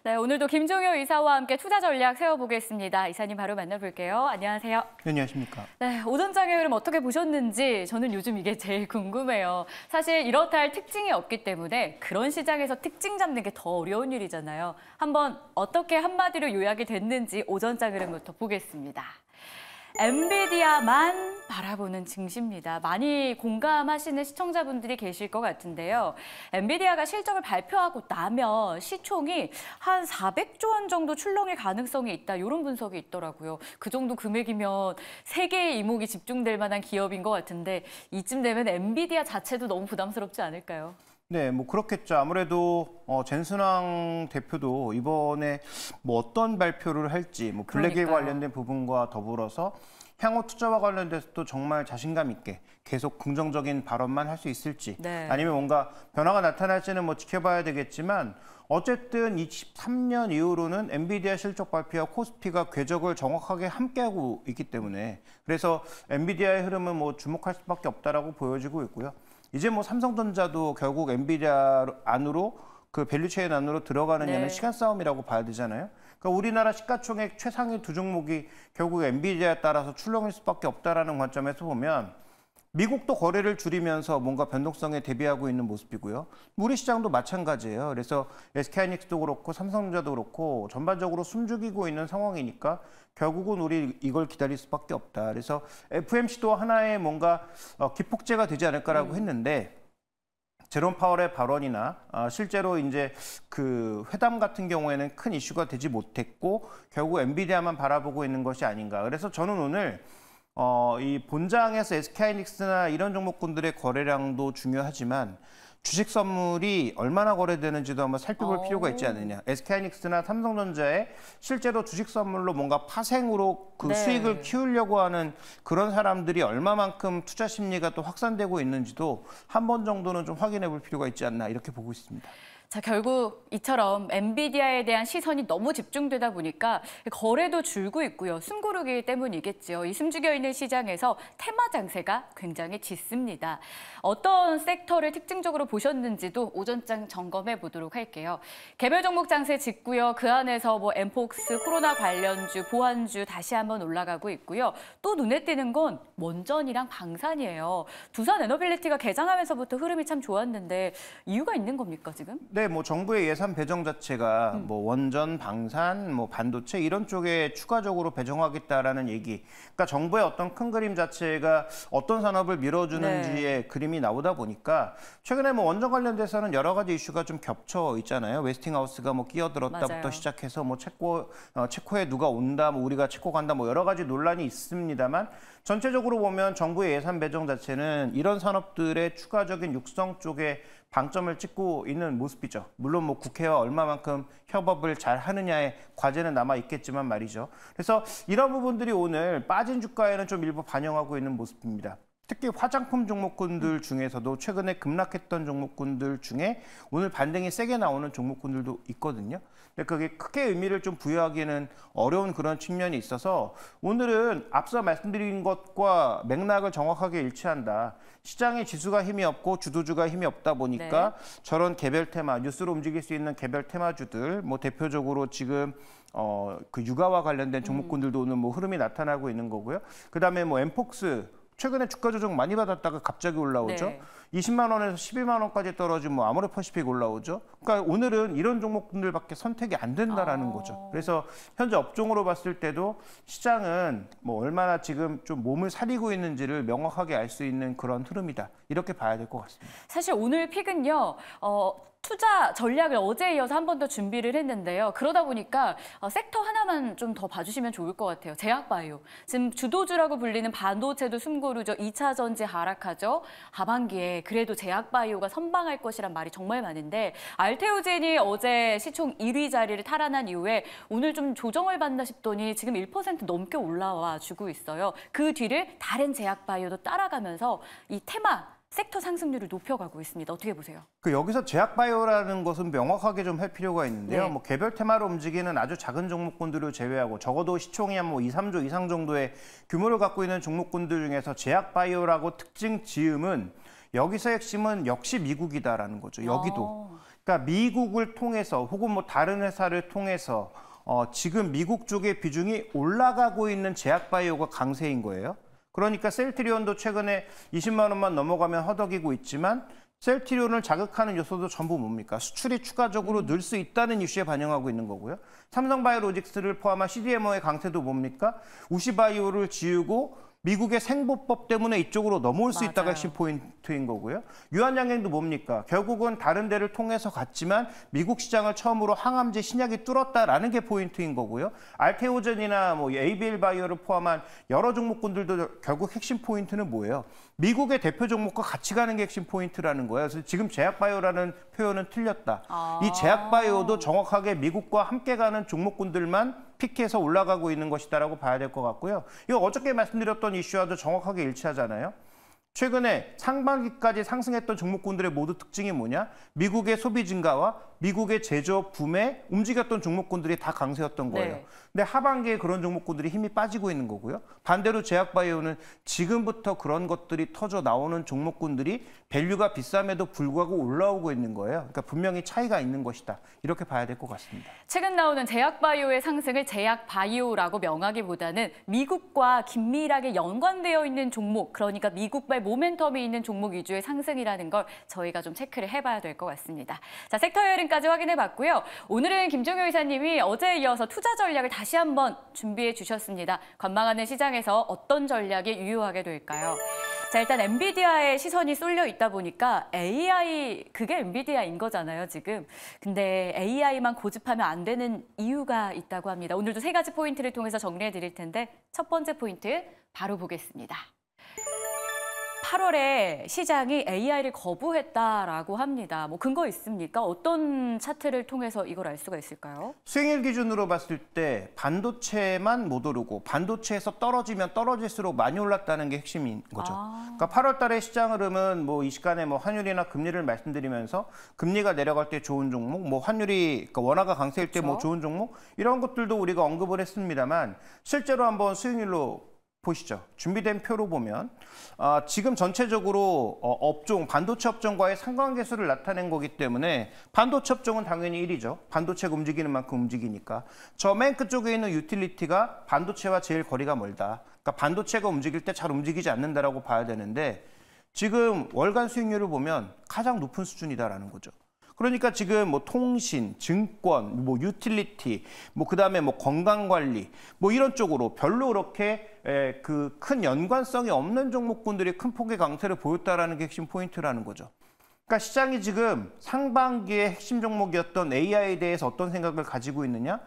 네, 오늘도 김종효 이사와 함께 투자 전략 세워보겠습니다. 이사님 바로 만나볼게요. 안녕하세요. 안녕하십니까. 네, 오전장의 흐름 어떻게 보셨는지 저는 요즘 이게 제일 궁금해요. 사실 이렇다 할 특징이 없기 때문에 그런 시장에서 특징 잡는 게 더 어려운 일이잖아요. 한번 어떻게 한마디로 요약이 됐는지 오전장 흐름부터 보겠습니다. 엔비디아만 바라보는 증시입니다. 많이 공감하시는 시청자분들이 계실 것 같은데요. 엔비디아가 실적을 발표하고 나면 시총이 한 400조 원 정도 출렁일 가능성이 있다. 이런 분석이 있더라고요. 그 정도 금액이면 세계의 이목이 집중될 만한 기업인 것 같은데 이쯤 되면 엔비디아 자체도 너무 부담스럽지 않을까요? 네, 뭐 그렇겠죠. 아무래도 젠슨왕 대표도 이번에 뭐 어떤 발표를 할지, 뭐 블랙에 관련된 부분과 더불어서 향후 투자와 관련돼서도 정말 자신감 있게 계속 긍정적인 발언만 할 수 있을지, 네. 아니면 뭔가 변화가 나타날지는 뭐 지켜봐야 되겠지만, 어쨌든 23년 이후로는 엔비디아 실적 발표와 코스피가 궤적을 정확하게 함께하고 있기 때문에, 그래서 엔비디아의 흐름은 뭐 주목할 수밖에 없다라고 보여지고 있고요. 이제 뭐 삼성전자도 결국 엔비디아 안으로 그 밸류체인 안으로 들어가느냐는 시간 싸움이라고 봐야 되잖아요. 그러니까 우리나라 시가총액 최상위 두 종목이 결국 엔비디아에 따라서 출렁일 수밖에 없다라는 관점에서 보면 미국도 거래를 줄이면서 뭔가 변동성에 대비하고 있는 모습이고요. 우리 시장도 마찬가지예요. 그래서 SK하이닉스도 그렇고 삼성전자도 그렇고 전반적으로 숨죽이고 있는 상황이니까 결국은 우리 이걸 기다릴 수밖에 없다. 그래서 FMC도 하나의 뭔가 기폭제가 되지 않을까라고 했는데, 제롬 파월의 발언이나 실제로 이제 그 회담 같은 경우에는 큰 이슈가 되지 못했고 결국 엔비디아만 바라보고 있는 것이 아닌가. 그래서 저는 오늘 이 본장에서 SK하이닉스나 이런 종목군들의 거래량도 중요하지만 주식 선물이 얼마나 거래되는지도 한번 살펴볼 필요가 있지 않느냐. SK하이닉스나 삼성전자에 실제로 주식 선물로 뭔가 파생으로 그 수익을 키우려고 하는 그런 사람들이 얼마만큼 투자 심리가 또 확산되고 있는지도 한 번 정도는 좀 확인해 볼 필요가 있지 않나, 이렇게 보고 있습니다. 자, 결국 이처럼 엔비디아에 대한 시선이 너무 집중되다 보니까 거래도 줄고 있고요. 숨고르기 때문이겠죠. 이 숨죽여 있는 시장에서 테마 장세가 굉장히 짙습니다. 어떤 섹터를 특징적으로 보셨는지도 오전장 점검해 보도록 할게요. 개별 종목 장세 짙고요. 그 안에서 뭐 엠폭스, 코로나 관련주, 보안주 다시 한번 올라가고 있고요. 또 눈에 띄는 건 원전이랑 방산이에요. 두산 에너빌리티가 개장하면서부터 흐름이 참 좋았는데 이유가 있는 겁니까, 지금? 네, 뭐 정부의 예산 배정 자체가 뭐 원전, 방산, 뭐 반도체 이런 쪽에 추가적으로 배정하겠다라는 얘기. 그러니까 정부의 어떤 큰 그림 자체가 어떤 산업을 밀어주는지의 그림이 나오다 보니까 최근에 뭐 원전 관련돼서는 여러 가지 이슈가 좀 겹쳐 있잖아요. 웨스팅하우스가 뭐 끼어들었다부터 시작해서 뭐 체코에 누가 온다, 뭐 우리가 체코 간다, 뭐 여러 가지 논란이 있습니다만 전체적으로 보면 정부의 예산 배정 자체는 이런 산업들의 추가적인 육성 쪽에 방점을 찍고 있는 모습이죠. 물론 뭐 국회와 얼마만큼 협업을 잘 하느냐의 과제는 남아 있겠지만 말이죠. 그래서 이런 부분들이 오늘 빠진 주가에는 좀 일부 반영하고 있는 모습입니다. 특히 화장품 종목군들 중에서도 최근에 급락했던 종목군들 중에 오늘 반등이 세게 나오는 종목군들도 있거든요. 근데 그게 크게 의미를 좀 부여하기는 어려운 그런 측면이 있어서 오늘은 앞서 말씀드린 것과 맥락을 정확하게 일치한다. 시장의 지수가 힘이 없고 주도주가 힘이 없다 보니까 저런 개별 테마, 뉴스로 움직일 수 있는 개별 테마주들, 뭐 대표적으로 지금 그 육아와 관련된 종목군들도 오늘 뭐 흐름이 나타나고 있는 거고요. 그다음에 뭐 엠폭스 최근에 주가 조정 많이 받았다가 갑자기 올라오죠. 20만 원에서 12만 원까지 떨어지면 뭐 아모레퍼시픽 올라오죠. 그러니까 오늘은 이런 종목들밖에 선택이 안 된다라는 거죠. 그래서 현재 업종으로 봤을 때도 시장은 뭐 얼마나 지금 좀 몸을 사리고 있는지를 명확하게 알 수 있는 그런 흐름이다. 이렇게 봐야 될 것 같습니다. 사실 오늘 픽은요. 투자 전략을 어제에 이어서 한 번 더 준비를 했는데요. 그러다 보니까 섹터 하나만 좀 더 봐주시면 좋을 것 같아요. 제약바이오. 지금 주도주라고 불리는 반도체도 숨고르죠. 2차 전지 하락하죠. 하반기에 그래도 제약바이오가 선방할 것이란 말이 정말 많은데 알테오젠이 어제 시총 1위 자리를 탈환한 이후에 오늘 좀 조정을 받나 싶더니 지금 1% 넘게 올라와 주고 있어요. 그 뒤를 다른 제약바이오도 따라가면서 이 테마 섹터 상승률을 높여가고 있습니다. 어떻게 보세요? 여기서 제약바이오라는 것은 명확하게 좀 할 필요가 있는데요. 뭐 개별 테마로 움직이는 아주 작은 종목군들을 제외하고 적어도 시총이 한 뭐 2, 3조 이상 정도의 규모를 갖고 있는 종목군들 중에서 제약바이오라고 특징 지음은 여기서 핵심은 역시 미국이다라는 거죠. 여기도. 그러니까 미국을 통해서 혹은 뭐 다른 회사를 통해서 지금 미국 쪽의 비중이 올라가고 있는 제약바이오가 강세인 거예요. 그러니까 셀트리온도 최근에 20만 원만 넘어가면 허덕이고 있지만 셀트리온을 자극하는 요소도 전부 뭡니까? 수출이 추가적으로 늘 수 있다는 이슈에 반영하고 있는 거고요. 삼성바이오로직스를 포함한 CDMO의 강세도 뭡니까? 우시바이오를 지우고 미국의 생보법 때문에 이쪽으로 넘어올 수 있다가 핵심 포인트인 거고요. 유한양행도 뭡니까? 결국은 다른 데를 통해서 갔지만 미국 시장을 처음으로 항암제 신약이 뚫었다라는 게 포인트인 거고요. 알테오젠이나 뭐 ABL 바이오를 포함한 여러 종목군들도 결국 핵심 포인트는 뭐예요? 미국의 대표 종목과 같이 가는 게 핵심 포인트라는 거예요. 그래서 지금 제약바이오라는 표현은 틀렸다. 이 제약바이오도 정확하게 미국과 함께 가는 종목군들만 픽해서 올라가고 있는 것이다라고 봐야 될 것 같고요. 이거 어저께 말씀드렸던 이슈와도 정확하게 일치하잖아요. 최근에 상반기까지 상승했던 종목군들의 모두 특징이 뭐냐? 미국의 소비 증가와 미국의 제조업 붐에 움직였던 종목군들이 다 강세였던 거예요. 네. 근데 하반기에 그런 종목군들이 힘이 빠지고 있는 거고요. 반대로 제약바이오는 지금부터 그런 것들이 터져 나오는 종목군들이 밸류가 비쌈에도 불구하고 올라오고 있는 거예요. 그러니까 분명히 차이가 있는 것이다. 이렇게 봐야 될 것 같습니다. 최근 나오는 제약바이오의 상승을 제약바이오라고 명하기보다는 미국과 긴밀하게 연관되어 있는 종목, 그러니까 미국발 모멘텀이 있는 종목 위주의 상승이라는 걸 저희가 좀 체크를 해봐야 될 것 같습니다. 자, 섹터 흐름까지 확인해봤고요. 오늘은 김종효 이사님이 어제에 이어서 투자 전략을 다시 한번 준비해 주셨습니다. 관망하는 시장에서 어떤 전략이 유효하게 될까요? 자, 일단 엔비디아의 시선이 쏠려 있다 보니까 AI, 그게 엔비디아인 거잖아요, 지금. 근데 AI만 고집하면 안 되는 이유가 있다고 합니다. 오늘도 세 가지 포인트를 통해서 정리해 드릴 텐데 첫 번째 포인트 바로 보겠습니다. 8월에 시장이 AI를 거부했다라고 합니다. 뭐 근거 있습니까? 어떤 차트를 통해서 이걸 알 수가 있을까요? 수익률 기준으로 봤을 때 반도체만 못 오르고 반도체에서 떨어지면 떨어질수록 많이 올랐다는 게 핵심인 거죠. 그러니까 8월 달에 시장 흐름은 뭐 이 시간에 뭐 환율이나 금리를 말씀드리면서 금리가 내려갈 때 좋은 종목, 뭐 환율이 그러니까 원화가 강세일 때 뭐 좋은 종목 이런 것들도 우리가 언급을 했습니다만 실제로 한번 수익률로 보시죠. 준비된 표로 보면 지금 전체적으로 업종, 반도체 업종과의 상관계수를 나타낸 거기 때문에 반도체 업종은 당연히 1위죠. 반도체가 움직이는 만큼 움직이니까. 저 맨 끝쪽에 있는 유틸리티가 반도체와 제일 거리가 멀다. 그러니까 반도체가 움직일 때 잘 움직이지 않는다라고 봐야 되는데 지금 월간 수익률을 보면 가장 높은 수준이다라는 거죠. 그러니까 지금 뭐 통신, 증권, 뭐 유틸리티, 뭐 그다음에 뭐 건강관리, 뭐 이런 쪽으로 별로 그렇게 그 큰 연관성이 없는 종목군들이 큰 폭의 강세를 보였다라는 게 핵심 포인트라는 거죠. 그러니까 시장이 지금 상반기의 핵심 종목이었던 AI에 대해서 어떤 생각을 가지고 있느냐?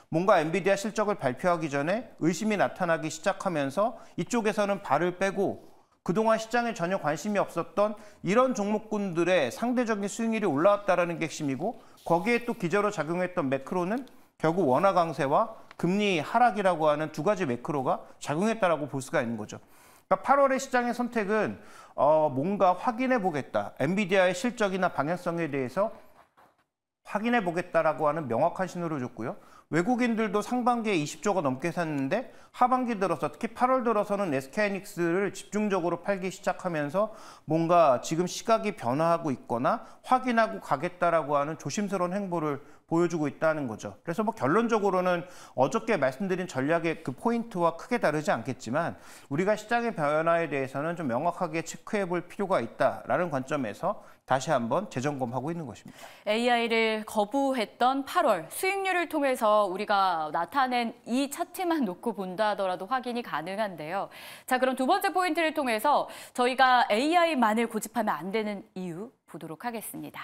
뭔가 엔비디아 실적을 발표하기 전에 의심이 나타나기 시작하면서 이쪽에서는 발을 빼고 그동안 시장에 전혀 관심이 없었던 이런 종목군들의 상대적인 수익률이 올라왔다는 게 핵심이고 거기에 또 기저로 작용했던 매크로는 결국 원화 강세와 금리 하락이라고 하는 두 가지 매크로가 작용했다라고 볼 수가 있는 거죠. 그러니까 8월의 시장의 선택은 뭔가 확인해 보겠다. 엔비디아의 실적이나 방향성에 대해서 확인해 보겠다라고 하는 명확한 신호를 줬고요. 외국인들도 상반기에 20조가 넘게 샀는데 하반기 들어서 특히 8월 들어서는 SK하이닉스를 집중적으로 팔기 시작하면서 뭔가 지금 시각이 변화하고 있거나 확인하고 가겠다라고 하는 조심스러운 행보를 보여주고 있다는 거죠. 그래서 뭐 결론적으로는 어저께 말씀드린 전략의 그 포인트와 크게 다르지 않겠지만 우리가 시장의 변화에 대해서는 좀 명확하게 체크해 볼 필요가 있다라는 관점에서 다시 한번 재점검하고 있는 것입니다. AI를 거부했던 8월 수익률을 통해서 우리가 나타낸 이 차트만 놓고 본다 하더라도 확인이 가능한데요. 자, 그럼 두 번째 포인트를 통해서 저희가 AI만을 고집하면 안 되는 이유 보도록 하겠습니다.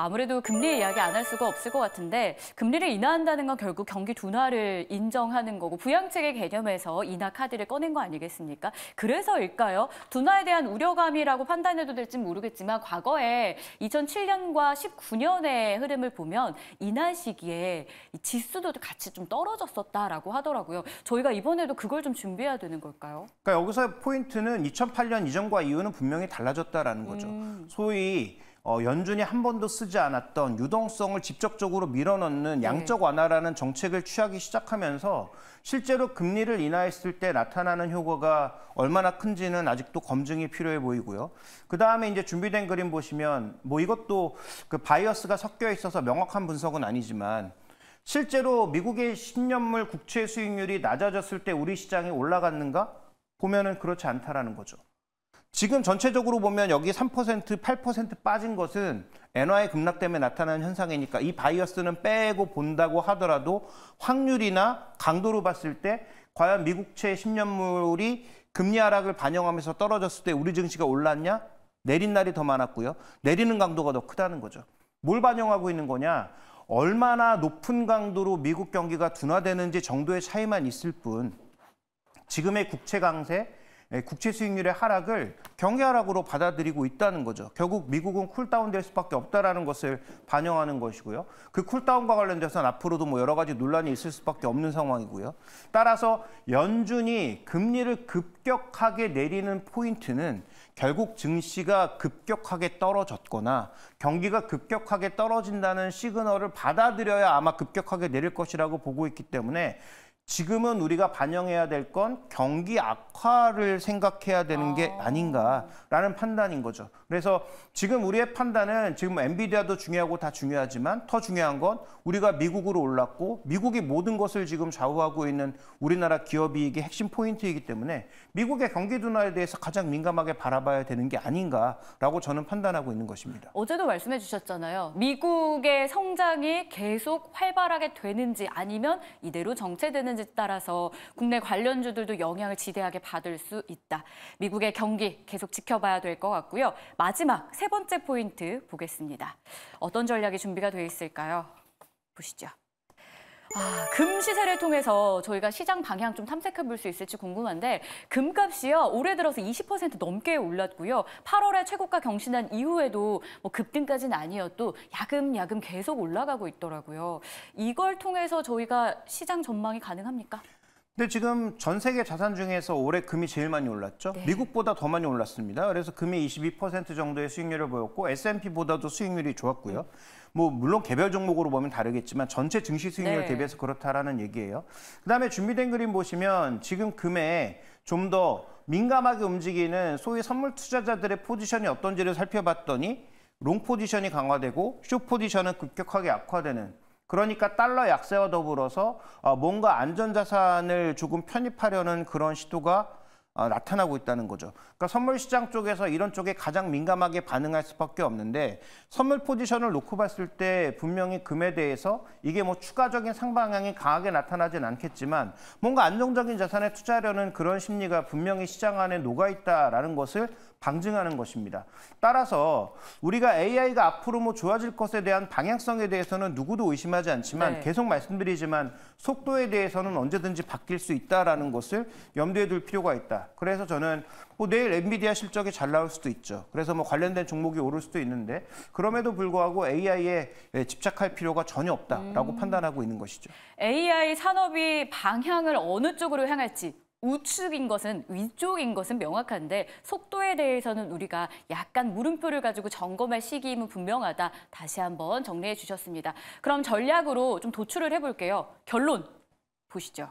아무래도 금리 이야기 안 할 수가 없을 것 같은데 금리를 인하한다는 건 결국 경기 둔화를 인정하는 거고 부양책의 개념에서 인하 카드를 꺼낸 거 아니겠습니까? 그래서일까요? 둔화에 대한 우려감이라고 판단해도 될지 모르겠지만 과거에 2007년과 19년의 흐름을 보면 인하 시기에 이 지수도 같이 좀 떨어졌었다라고 하더라고요. 저희가 이번에도 그걸 좀 준비해야 되는 걸까요? 그러니까 여기서 포인트는 2008년 이전과 이후는 분명히 달라졌다라는 거죠. 소위 연준이 한 번도 쓰지 않았던 유동성을 직접적으로 밀어넣는 양적 완화라는 정책을 취하기 시작하면서 실제로 금리를 인하했을 때 나타나는 효과가 얼마나 큰지는 아직도 검증이 필요해 보이고요. 그다음에 이제 준비된 그림 보시면 뭐 이것도 그 바이어스가 섞여 있어서 명확한 분석은 아니지만 실제로 미국의 10년물 국채 수익률이 낮아졌을 때 우리 시장이 올라갔는가? 보면은 그렇지 않다라는 거죠. 지금 전체적으로 보면 여기 3%, 8% 빠진 것은 엔화의 급락 때문에 나타나는 현상이니까 이 바이어스는 빼고 본다고 하더라도 확률이나 강도로 봤을 때 과연 미국채 10년물이 금리 하락을 반영하면서 떨어졌을 때 우리 증시가 올랐냐? 내린 날이 더 많았고요. 내리는 강도가 더 크다는 거죠. 뭘 반영하고 있는 거냐? 얼마나 높은 강도로 미국 경기가 둔화되는지 정도의 차이만 있을 뿐 지금의 국채 강세, 국채 수익률의 하락을 경기 하락으로 받아들이고 있다는 거죠. 결국 미국은 쿨다운 될 수밖에 없다는 것을 반영하는 것이고요. 그 쿨다운과 관련돼서는 앞으로도 뭐 여러 가지 논란이 있을 수밖에 없는 상황이고요. 따라서 연준이 금리를 급격하게 내리는 포인트는 결국 증시가 급격하게 떨어졌거나 경기가 급격하게 떨어진다는 시그널을 받아들여야 아마 급격하게 내릴 것이라고 보고 있기 때문에 지금은 우리가 반영해야 될 건 경기 악화를 생각해야 되는 게 아닌가라는 판단인 거죠. 그래서 지금 우리의 판단은 지금 엔비디아도 중요하고 다 중요하지만 더 중요한 건 우리가 미국으로 올랐고 미국이 모든 것을 지금 좌우하고 있는 우리나라 기업이익의 핵심 포인트이기 때문에 미국의 경기 둔화에 대해서 가장 민감하게 바라봐야 되는 게 아닌가라고 저는 판단하고 있는 것입니다. 어제도 말씀해 주셨잖아요. 미국의 성장이 계속 활발하게 되는지 아니면 이대로 정체되는지에 따라서 국내 관련주들도 영향을 지대하게 받을 수 있다. 미국의 경기 계속 지켜봐야 될 것 같고요. 마지막 세 번째 포인트 보겠습니다. 어떤 전략이 준비가 되어 있을까요? 보시죠. 금 시세를 통해서 저희가 시장 방향 좀 탐색해 볼 수 있을지 궁금한데 금값이요 올해 들어서 20% 넘게 올랐고요. 8월에 최고가 경신한 이후에도 뭐 급등까지는 아니어도 야금야금 계속 올라가고 있더라고요. 이걸 통해서 저희가 시장 전망이 가능합니까? 근데 지금 전 세계 자산 중에서 올해 금이 제일 많이 올랐죠. 네. 미국보다 더 많이 올랐습니다. 그래서 금이 22% 정도의 수익률을 보였고 S&P보다도 수익률이 좋았고요. 뭐 물론 개별 종목으로 보면 다르겠지만 전체 증시 수익률 대비해서 그렇다라는 얘기예요. 그다음에 준비된 그림 보시면 지금 금에 좀 더 민감하게 움직이는 소위 선물 투자자들의 포지션이 어떤지를 살펴봤더니 롱 포지션이 강화되고 숏 포지션은 급격하게 악화되는 그러니까 달러 약세와 더불어서 뭔가 안전자산을 조금 편입하려는 그런 시도가 나타나고 있다는 거죠. 그러니까 선물 시장 쪽에서 이런 쪽에 가장 민감하게 반응할 수밖에 없는데 선물 포지션을 놓고 봤을 때 분명히 금에 대해서 이게 뭐 추가적인 상방향이 강하게 나타나진 않겠지만 뭔가 안정적인 자산에 투자하려는 그런 심리가 분명히 시장 안에 녹아있다라는 것을 방증하는 것입니다. 따라서 우리가 AI가 앞으로 뭐 좋아질 것에 대한 방향성에 대해서는 누구도 의심하지 않지만 계속 말씀드리지만 속도에 대해서는 언제든지 바뀔 수 있다라는 것을 염두에 둘 필요가 있다. 그래서 저는 뭐 내일 엔비디아 실적이 잘 나올 수도 있죠. 그래서 뭐 관련된 종목이 오를 수도 있는데 그럼에도 불구하고 AI에 집착할 필요가 전혀 없다라고 판단하고 있는 것이죠. AI 산업이 방향을 어느 쪽으로 향할지 우측인 것은 위쪽인 것은 명확한데 속도에 대해서는 우리가 약간 물음표를 가지고 점검할 시기임은 분명하다. 다시 한번 정리해 주셨습니다. 그럼 전략으로 좀 도출을 해볼게요. 결론 보시죠.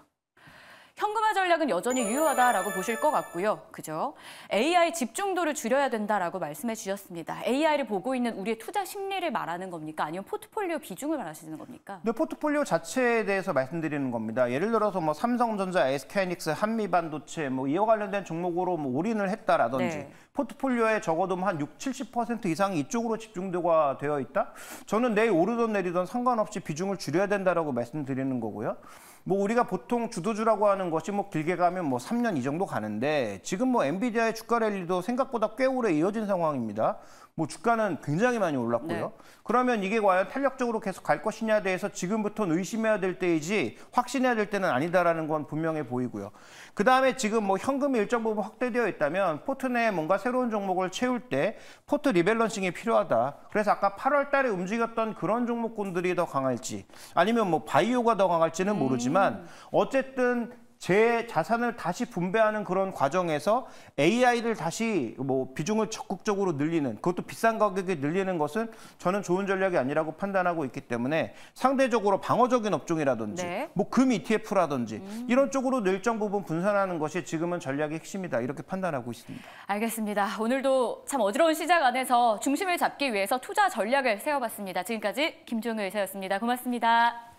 현금화 전략은 여전히 유효하다라고 보실 것 같고요. 그죠? AI 집중도를 줄여야 된다라고 말씀해 주셨습니다. AI를 보고 있는 우리의 투자 심리를 말하는 겁니까? 아니면 포트폴리오 비중을 말하시는 겁니까? 네, 포트폴리오 자체에 대해서 말씀드리는 겁니다. 예를 들어서 뭐 삼성전자, SK하이닉스, 한미반도체 뭐 이와 관련된 종목으로 뭐 올인을 했다라든지 포트폴리오에 적어도 한 60-70% 이상이 이쪽으로 집중도가 되어 있다? 저는 내일 오르던 내리던 상관없이 비중을 줄여야 된다라고 말씀드리는 거고요. 뭐 우리가 보통 주도주라고 하는 것이 뭐 길게 가면 뭐 3년 이 정도 가는데 지금 뭐 엔비디아의 주가 랠리도 생각보다 꽤 오래 이어진 상황입니다. 뭐 주가는 굉장히 많이 올랐고요. 그러면 이게 과연 탄력적으로 계속 갈 것이냐에 대해서 지금부터는 의심해야 될 때이지 확신해야 될 때는 아니다라는 건 분명해 보이고요. 그다음에 지금 뭐 현금이 일정 부분 확대되어 있다면 포트 내에 뭔가 새로운 종목을 채울 때 포트 리밸런싱이 필요하다. 그래서 아까 8월 달에 움직였던 그런 종목군들이 더 강할지 아니면 뭐 바이오가 더 강할지는 모르지만 어쨌든 제 자산을 다시 분배하는 그런 과정에서 AI를 다시 뭐 비중을 적극적으로 늘리는, 그것도 비싼 가격에 늘리는 것은 저는 좋은 전략이 아니라고 판단하고 있기 때문에 상대적으로 방어적인 업종이라든지 네. 뭐 금 ETF라든지 이런 쪽으로 일정 부분 분산하는 것이 지금은 전략의 핵심이다, 이렇게 판단하고 있습니다. 알겠습니다. 오늘도 참 어지러운 시장 안에서 중심을 잡기 위해서 투자 전략을 세워봤습니다. 지금까지 김종우 의사였습니다. 고맙습니다.